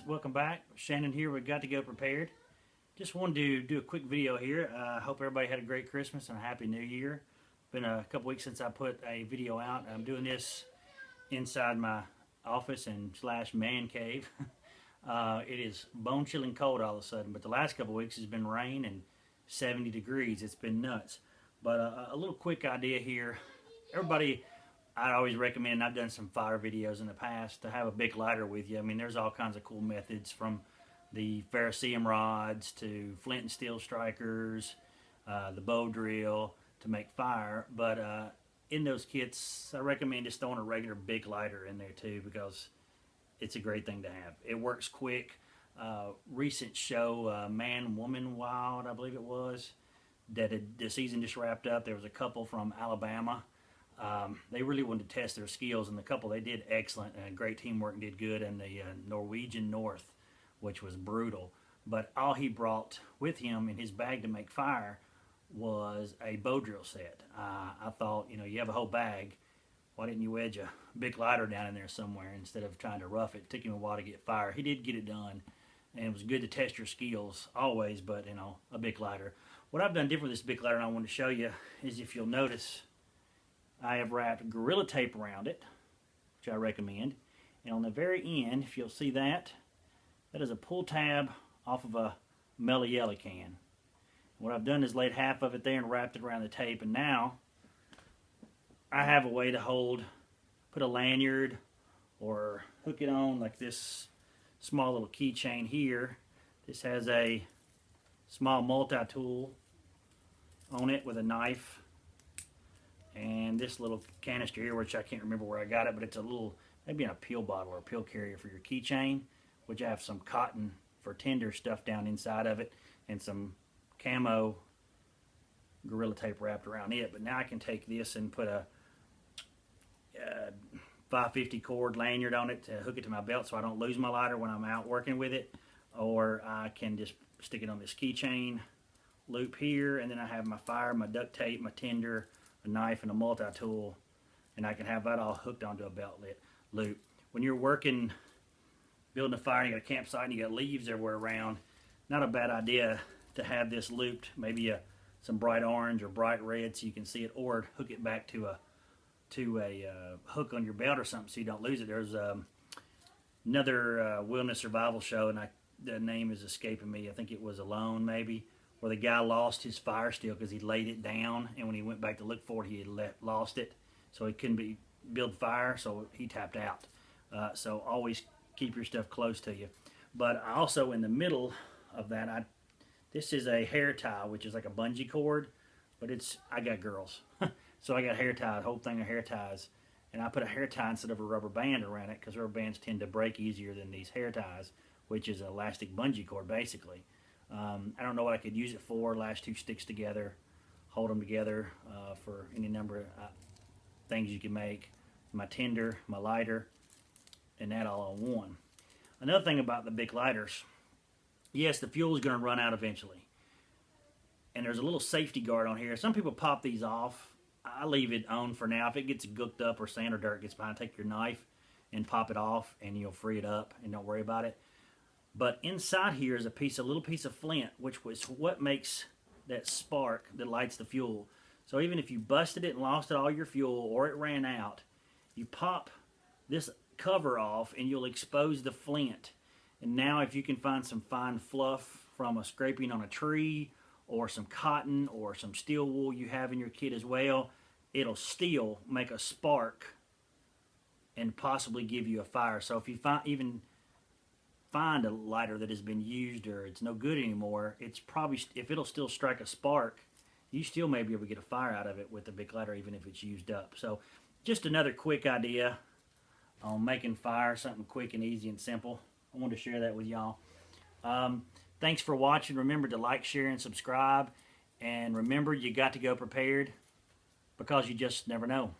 welcome back. Shannon here with Got to Go Prepared. Just wanted to do a quick video here. I hope everybody had a great Christmas and a Happy New Year. Been a couple weeks since I put a video out. I'm doing this inside my office and slash man cave. It is bone-chilling cold all of a sudden, but the last couple weeks has been rain and 70 degrees. It's been nuts. But a little quick idea here. Everybody, I always recommend, I've done some fire videos in the past, to have a big lighter with you. I mean, there's all kinds of cool methods, from the ferrocerium rods to flint and steel strikers, the bow drill to make fire. But in those kits, I recommend just throwing a regular big lighter in there too, because it's a great thing to have. It works quick. Recent show, Man Woman Wild, I believe it was, that the season just wrapped up. There was a couple from Alabama. They really wanted to test their skills, and the couple, they did excellent, and great teamwork, and did good in the Norwegian North, which was brutal. But all he brought with him in his bag to make fire was a bow drill set. I thought, you know, you have a whole bag, why didn't you wedge a big lighter down in there somewhere instead of trying to rough it? It took him a while to get fire. He did get it done, and it was good to test your skills always, but, you know, a big lighter. What I've done different with this big lighter, and I want to show you, is if you'll notice, I have wrapped Gorilla Tape around it, which I recommend. And on the very end, if you'll see that, that is a pull tab off of a Mellow Yellow can. What I've done is laid half of it there and wrapped it around the tape. And now I have a way to put a lanyard or hook it on like this small little keychain here. This has a small multi-tool on it with a knife. And this little canister here, which I can't remember where I got it, but it's a little, maybe in a pill bottle or a pill carrier for your keychain, which I have some cotton for tinder stuff down inside of it, and some camo Gorilla Tape wrapped around it. But now I can take this and put a 550 cord lanyard on it to hook it to my belt so I don't lose my lighter when I'm out working with it. Or I can just stick it on this keychain loop here, and then I have my fire, my duct tape, my tinder, a knife, and a multi-tool, and I can have that all hooked onto a belt loop. When you're working, building a fire, and you got a campsite and you got leaves everywhere around, not a bad idea to have this looped, maybe some bright orange or bright red so you can see it, or hook it back to a hook on your belt or something so you don't lose it. There's another wilderness survival show, and the name is escaping me. I think it was Alone, maybe, where the guy lost his fire steel because he laid it down, and when he went back to look for it, he had lost it, so he couldn't build fire, so he tapped out. So always keep your stuff close to you. But also in the middle of that, this is a hair tie, which is like a bungee cord, but I got girls, so I got hair tie, a whole thing of hair ties, and I put a hair tie instead of a rubber band around it, because rubber bands tend to break easier than these hair ties, which is an elastic bungee cord basically. I don't know what I could use it for. Last two sticks together, hold them together for any number of things you can make. My tinder, my lighter, and that all on one. Another thing about the big lighters, yes, the fuel is going to run out eventually. And there's a little safety guard on here. Some people pop these off. I leave it on for now. If it gets gooked up or sand or dirt gets behind, take your knife and pop it off, and you'll free it up and don't worry about it. But inside here is a little piece of flint, which was what makes that spark that lights the fuel. So even if you busted it and lost all your fuel, or it ran out, you pop this cover off and you'll expose the flint. And now if you can find some fine fluff from a scraping on a tree, or some cotton, or some steel wool you have in your kit as well, it'll still make a spark and possibly give you a fire. So if you even find a lighter that has been used or it's no good anymore, it's probably, if it'll still strike a spark, you still may be able to get a fire out of it with the big lighter, even if it's used up. So just another quick idea on making fire, something quick and easy and simple. I wanted to share that with y'all. Thanks for watching. Remember to like, share, and subscribe. And remember, you got to go prepared, because you just never know.